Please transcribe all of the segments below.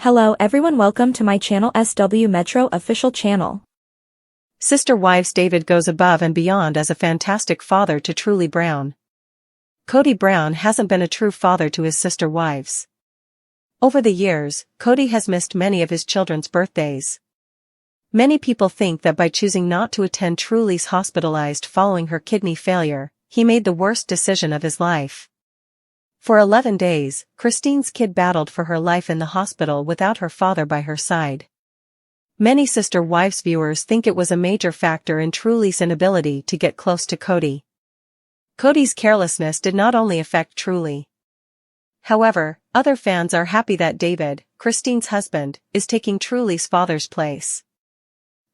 Hello everyone, welcome to my channel SW Metro official channel. Sister Wives David goes above and beyond as a fantastic father to Kody Brown. Kody Brown hasn't been a true father to his sister wives. Over the years, Kody has missed many of his children's birthdays. Many people think that by choosing not to attend TRUCE hospitalized following her kidney failure, he made the worst decision of his life. For 11 days, Christine's kid battled for her life in the hospital without her father by her side. Many Sister Wives viewers think it was a major factor in TRUCE's inability to get close to Kody. Kody's carelessness did not only affect TRUCE. However, other fans are happy that David, Christine's husband, is taking TRUCE's father's place.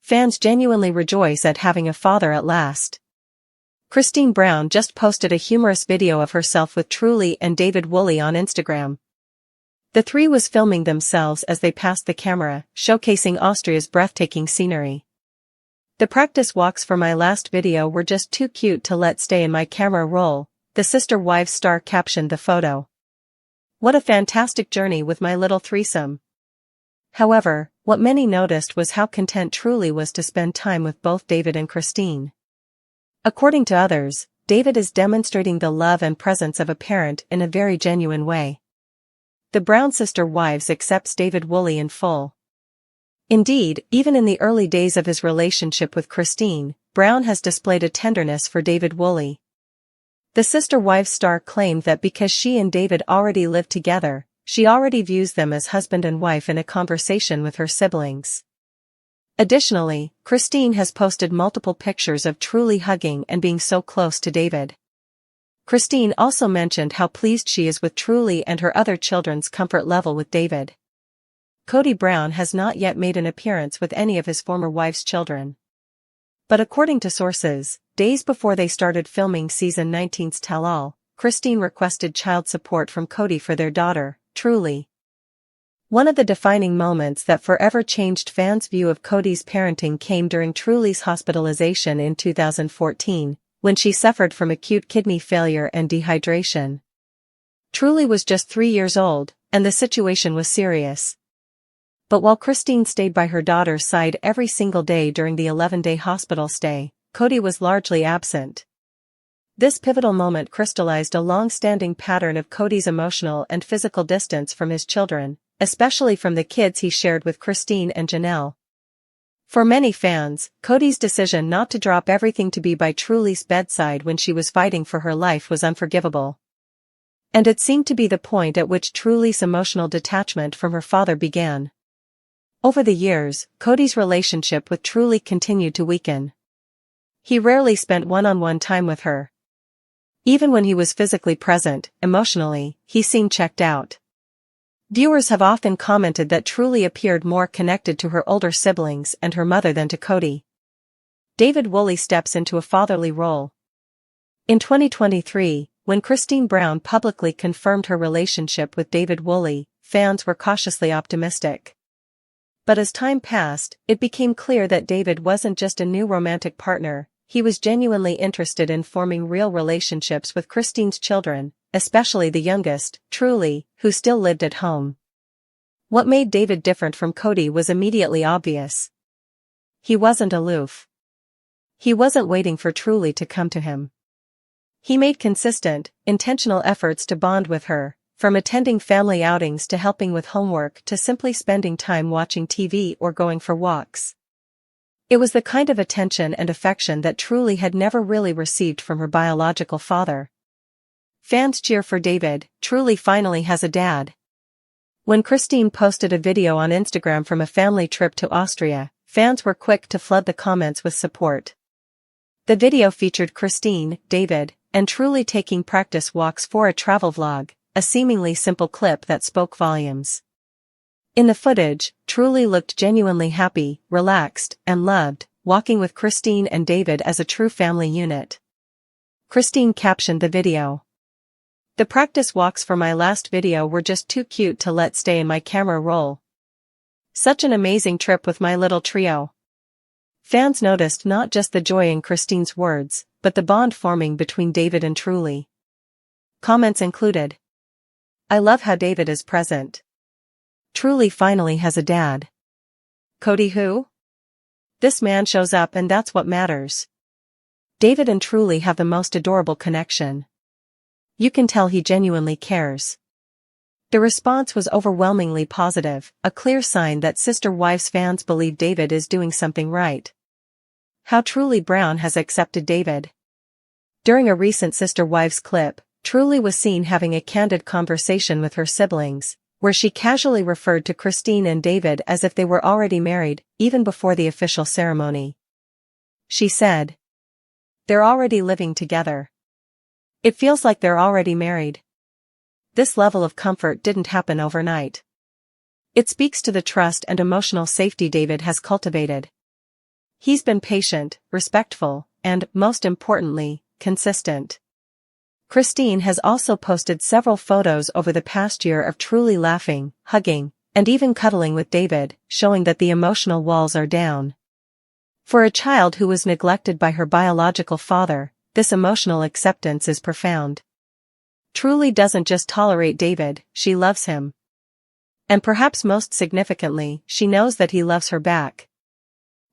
Fans genuinely rejoice at having a father at last. Kody Brown just posted a humorous video of herself with TRUCE and David Woolley on Instagram. The three was filming themselves as they passed the camera, showcasing Austria's breathtaking scenery. "The practice walks for my last video were just too cute to let stay in my camera roll," the Sister Wives star captioned the photo. "What a fantastic journey with my little threesome." However, what many noticed was how content TRUCE was to spend time with both David and Christine. According to others, David is demonstrating the love and presence of a parent in a very genuine way. The Brown Sister Wives accepts David Woolley in full. Indeed, even in the early days of his relationship with Christine, Brown has displayed a tenderness for David Woolley. The Sister Wives star claimed that because she and David already live together, she already views them as husband and wife in a conversation with her siblings. Additionally, Christine has posted multiple pictures of TRUCE hugging and being so close to David. Christine also mentioned how pleased she is with TRUCE and her other children's comfort level with David. Kody Brown has not yet made an appearance with any of his former wife's children. But according to sources, days before they started filming season 19's Tell All, Christine requested child support from Kody for their daughter, TRUCE. One of the defining moments that forever changed fans' view of Kody's parenting came during TRUCE's hospitalization in 2014, when she suffered from acute kidney failure and dehydration. TRUCE was just 3 years old, and the situation was serious. But while Christine stayed by her daughter's side every single day during the 11-day hospital stay, Kody was largely absent. This pivotal moment crystallized a long-standing pattern of Kody's emotional and physical distance from his children, especially from the kids he shared with Christine and Janelle. For many fans, Kody's decision not to drop everything to be by TRUCE's bedside when she was fighting for her life was unforgivable. And it seemed to be the point at which TRUCE's emotional detachment from her father began. Over the years, Kody's relationship with TRUCE continued to weaken. He rarely spent one-on-one time with her. Even when he was physically present, emotionally, he seemed checked out. Viewers have often commented that TRUCE appeared more connected to her older siblings and her mother than to Kody. David Woolley steps into a fatherly role. In 2023, when Kody Brown publicly confirmed her relationship with David Woolley, fans were cautiously optimistic. But as time passed, it became clear that David wasn't just a new romantic partner, he was genuinely interested in forming real relationships with Christine's children, especially the youngest, TRUCE, who still lived at home. What made David different from Kody was immediately obvious. He wasn't aloof. He wasn't waiting for TRUCE to come to him. He made consistent, intentional efforts to bond with her, from attending family outings to helping with homework to simply spending time watching TV or going for walks. It was the kind of attention and affection that TRUCE had never really received from her biological father. Fans cheer for David, TRUCE finally has a dad. When Christine posted a video on Instagram from a family trip to Austria, fans were quick to flood the comments with support. The video featured Christine, David, and TRUCE taking practice walks for a travel vlog, a seemingly simple clip that spoke volumes. In the footage, TRUCE looked genuinely happy, relaxed, and loved, walking with Christine and David as a true family unit. Christine captioned the video. "The practice walks for my last video were just too cute to let stay in my camera roll. Such an amazing trip with my little trio." Fans noticed not just the joy in Christine's words, but the bond forming between David and TRUCE. Comments included, "I love how David is present. Truly finally has a dad. Kody who? This man shows up and that's what matters. David and Truly have the most adorable connection. You can tell he genuinely cares. The response was overwhelmingly positive, a clear sign that Sister Wives fans believe David is doing something right. How Truly Brown has accepted David. During a recent Sister Wives clip, Truly was seen having a candid conversation with her siblings, where she casually referred to Christine and David as if they were already married, even before the official ceremony. She said, "They're already living together. It feels like they're already married." This level of comfort didn't happen overnight. It speaks to the trust and emotional safety David has cultivated. He's been patient, respectful, and, most importantly, consistent. Christine has also posted several photos over the past year of Truly laughing, hugging, and even cuddling with David, showing that the emotional walls are down. For a child who was neglected by her biological father, this emotional acceptance is profound. Truly doesn't just tolerate David, she loves him. And perhaps most significantly, she knows that he loves her back.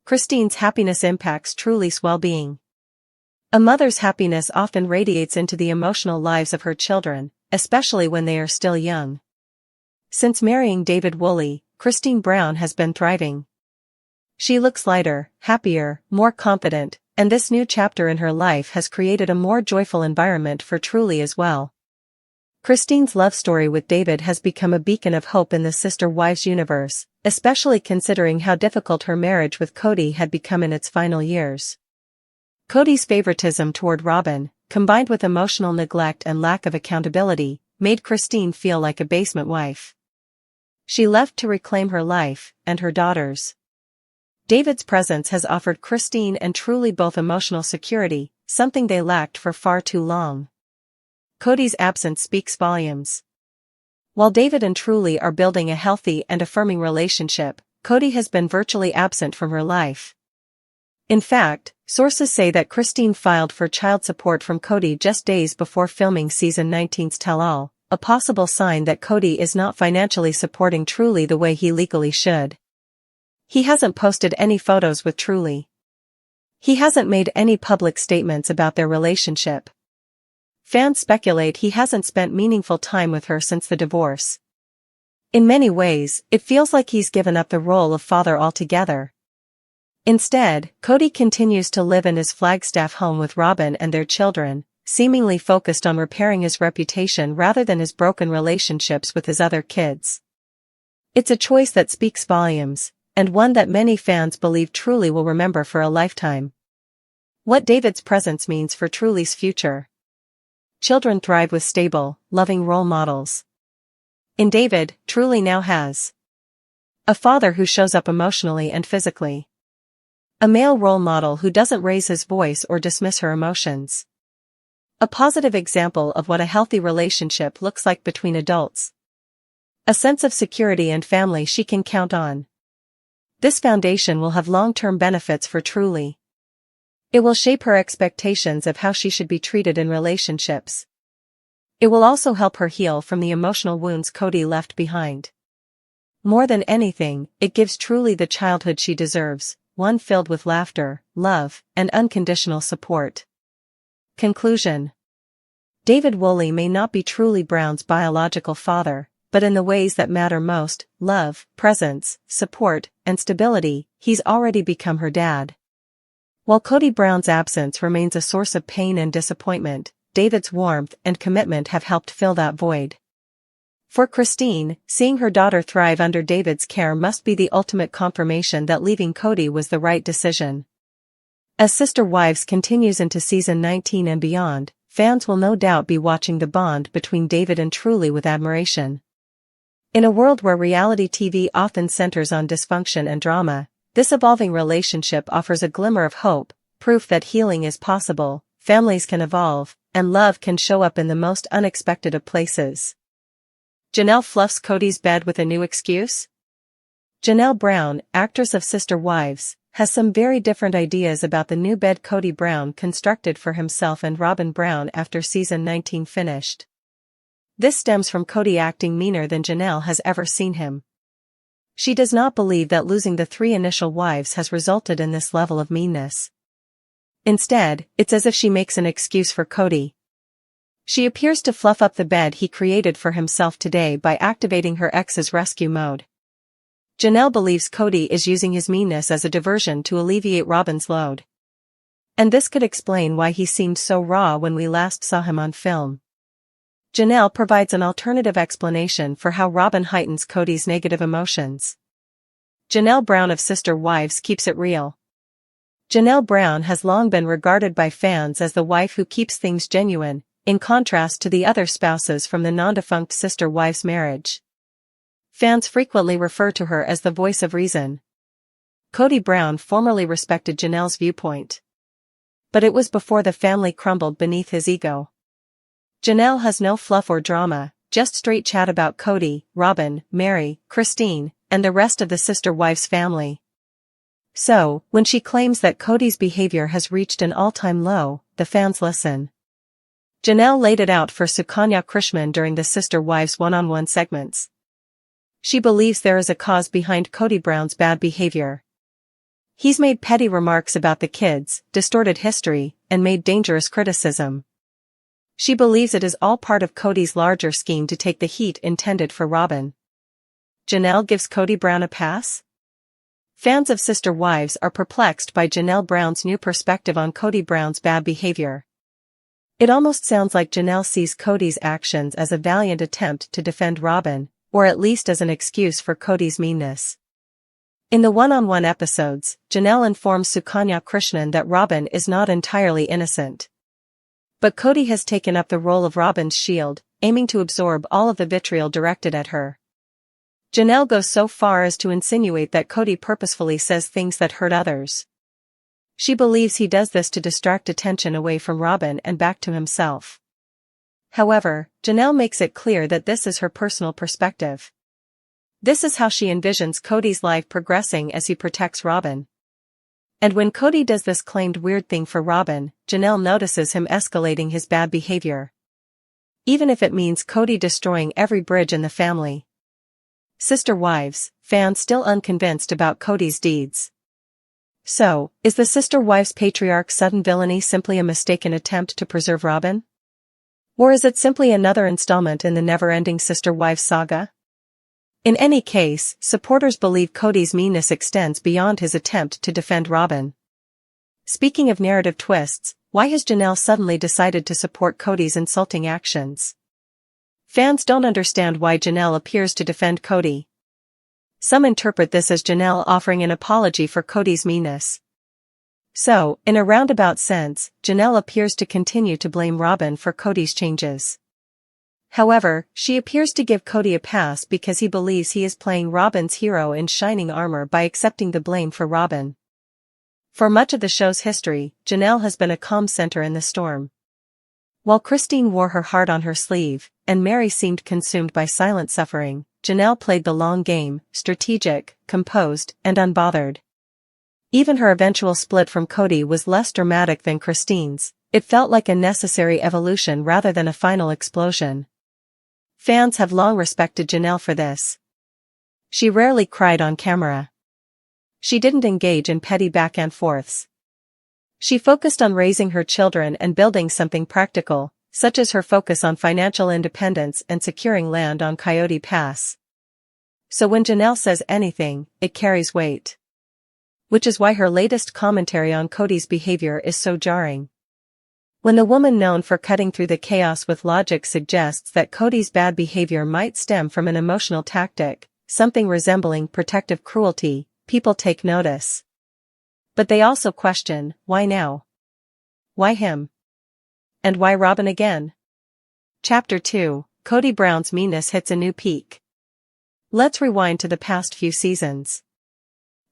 Christine's happiness impacts Truly's well-being. A mother's happiness often radiates into the emotional lives of her children, especially when they are still young. Since marrying David Woolley, Christine Brown has been thriving. She looks lighter, happier, more confident, and this new chapter in her life has created a more joyful environment for Truly as well. Christine's love story with David has become a beacon of hope in the Sister Wives universe, especially considering how difficult her marriage with Kody had become in its final years. Kody's favoritism toward Robin, combined with emotional neglect and lack of accountability, made Christine feel like a basement wife. She left to reclaim her life, and her daughters. David's presence has offered Christine and Truly both emotional security, something they lacked for far too long. Kody's absence speaks volumes. While David and Truly are building a healthy and affirming relationship, Kody has been virtually absent from her life. In fact, sources say that Christine filed for child support from Kody just days before filming season 19's Tell All, a possible sign that Kody is not financially supporting Truly the way he legally should. He hasn't posted any photos with Truly. He hasn't made any public statements about their relationship. Fans speculate he hasn't spent meaningful time with her since the divorce. In many ways, it feels like he's given up the role of father altogether. Instead, Kody continues to live in his Flagstaff home with Robin and their children, seemingly focused on repairing his reputation rather than his broken relationships with his other kids. It's a choice that speaks volumes, and one that many fans believe Truly will remember for a lifetime. What David's presence means for Truly's future. Children thrive with stable, loving role models. In David, Truly now has a father who shows up emotionally and physically. A male role model who doesn't raise his voice or dismiss her emotions. A positive example of what a healthy relationship looks like between adults. A sense of security and family she can count on. This foundation will have long-term benefits for Truly. It will shape her expectations of how she should be treated in relationships. It will also help her heal from the emotional wounds Kody left behind. More than anything, it gives Truly the childhood she deserves. One filled with laughter, love, and unconditional support. Conclusion. David Woolley may not be Truly Brown's biological father, but in the ways that matter most, love, presence, support, and stability, he's already become her dad. While Kody Brown's absence remains a source of pain and disappointment, David's warmth and commitment have helped fill that void. For Christine, seeing her daughter thrive under David's care must be the ultimate confirmation that leaving Kody was the right decision. As Sister Wives continues into season 19 and beyond, fans will no doubt be watching the bond between David and Truly with admiration. In a world where reality TV often centers on dysfunction and drama, this evolving relationship offers a glimmer of hope, proof that healing is possible, families can evolve, and love can show up in the most unexpected of places. Janelle fluffs Kody's bed with a new excuse? Janelle Brown, actress of Sister Wives, has some very different ideas about the new bed Kody Brown constructed for himself and Robin Brown after season 19 finished. This stems from Kody acting meaner than Janelle has ever seen him. She does not believe that losing the 3 initial wives has resulted in this level of meanness. Instead, it's as if she makes an excuse for Kody. She appears to fluff up the bed he created for himself today by activating her ex's rescue mode. Janelle believes Kody is using his meanness as a diversion to alleviate Robin's load. And this could explain why he seemed so raw when we last saw him on film. Janelle provides an alternative explanation for how Robin heightens Kody's negative emotions. Janelle Brown of Sister Wives keeps it real. Janelle Brown has long been regarded by fans as the wife who keeps things genuine, in contrast to the other spouses from the non-defunct Sister Wives marriage. Fans frequently refer to her as the voice of reason. Kody Brown formerly respected Janelle's viewpoint. But it was before the family crumbled beneath his ego. Janelle has no fluff or drama, just straight chat about Kody, Robin, Mary, Christine, and the rest of the Sister Wives family. So, when she claims that Kody's behavior has reached an all-time low, the fans listen. Janelle laid it out for Sukanya Krishnan during the Sister Wives one-on-one segments. She believes there is a cause behind Kody Brown's bad behavior. He's made petty remarks about the kids, distorted history, and made dangerous criticism. She believes it is all part of Kody's larger scheme to take the heat intended for Robin. Janelle gives Kody Brown a pass? Fans of Sister Wives are perplexed by Janelle Brown's new perspective on Kody Brown's bad behavior. It almost sounds like Janelle sees Kody's actions as a valiant attempt to defend Robin, or at least as an excuse for Kody's meanness. In the one-on-one episodes, Janelle informs Sukanya Krishnan that Robin is not entirely innocent. But Kody has taken up the role of Robin's shield, aiming to absorb all of the vitriol directed at her. Janelle goes so far as to insinuate that Kody purposefully says things that hurt others. She believes he does this to distract attention away from Robin and back to himself. However, Janelle makes it clear that this is her personal perspective. This is how she envisions Kody's life progressing as he protects Robin. And when Kody does this claimed weird thing for Robin, Janelle notices him escalating his bad behavior. Even if it means Kody destroying every bridge in the family. Sister Wives, fans still unconvinced about Kody's deeds. So, is the Sister Wives patriarch's sudden villainy simply a mistaken attempt to preserve Robin? Or is it simply another installment in the never-ending Sister Wives saga? In any case, supporters believe Kody's meanness extends beyond his attempt to defend Robin. Speaking of narrative twists, why has Janelle suddenly decided to support Kody's insulting actions? Fans don't understand why Janelle appears to defend Kody. Some interpret this as Janelle offering an apology for Kody's meanness. So, in a roundabout sense, Janelle appears to continue to blame Robin for Kody's changes. However, she appears to give Kody a pass because he believes he is playing Robin's hero in shining armor by accepting the blame for Robin. For much of the show's history, Janelle has been a calm center in the storm. While Christine wore her heart on her sleeve, and Mary seemed consumed by silent suffering, Janelle played the long game, strategic, composed, and unbothered. Even her eventual split from Kody was less dramatic than Christine's. It felt like a necessary evolution rather than a final explosion. Fans have long respected Janelle for this. She rarely cried on camera. She didn't engage in petty back and forths. She focused on raising her children and building something practical, such as her focus on financial independence and securing land on Coyote Pass. So when Janelle says anything, it carries weight. Which is why her latest commentary on Kody's behavior is so jarring. When the woman known for cutting through the chaos with logic suggests that Kody's bad behavior might stem from an emotional tactic, something resembling protective cruelty, people take notice. But they also question, why now? Why him? And why Robin again? Chapter 2, Kody Brown's meanness hits a new peak. Let's rewind to the past few seasons.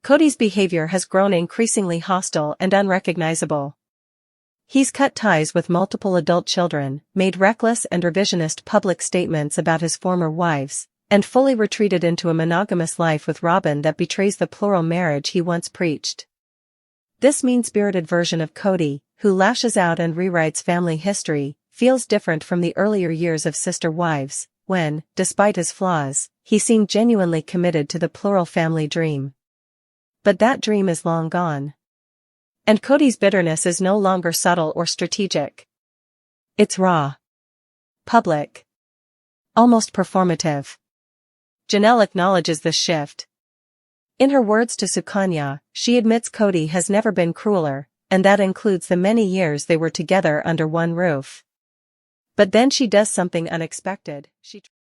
Kody's behavior has grown increasingly hostile and unrecognizable. He's cut ties with multiple adult children, made reckless and revisionist public statements about his former wives, and fully retreated into a monogamous life with Robin that betrays the plural marriage he once preached. This mean-spirited version of Kody, who lashes out and rewrites family history, feels different from the earlier years of Sister Wives, when, despite his flaws, he seemed genuinely committed to the plural family dream. But that dream is long gone. And Kody's bitterness is no longer subtle or strategic. It's raw. Public. Almost performative. Janelle acknowledges this shift. In her words to Sukanya, she admits Kody has never been crueler, and that includes the many years they were together under one roof. But then she does something unexpected. She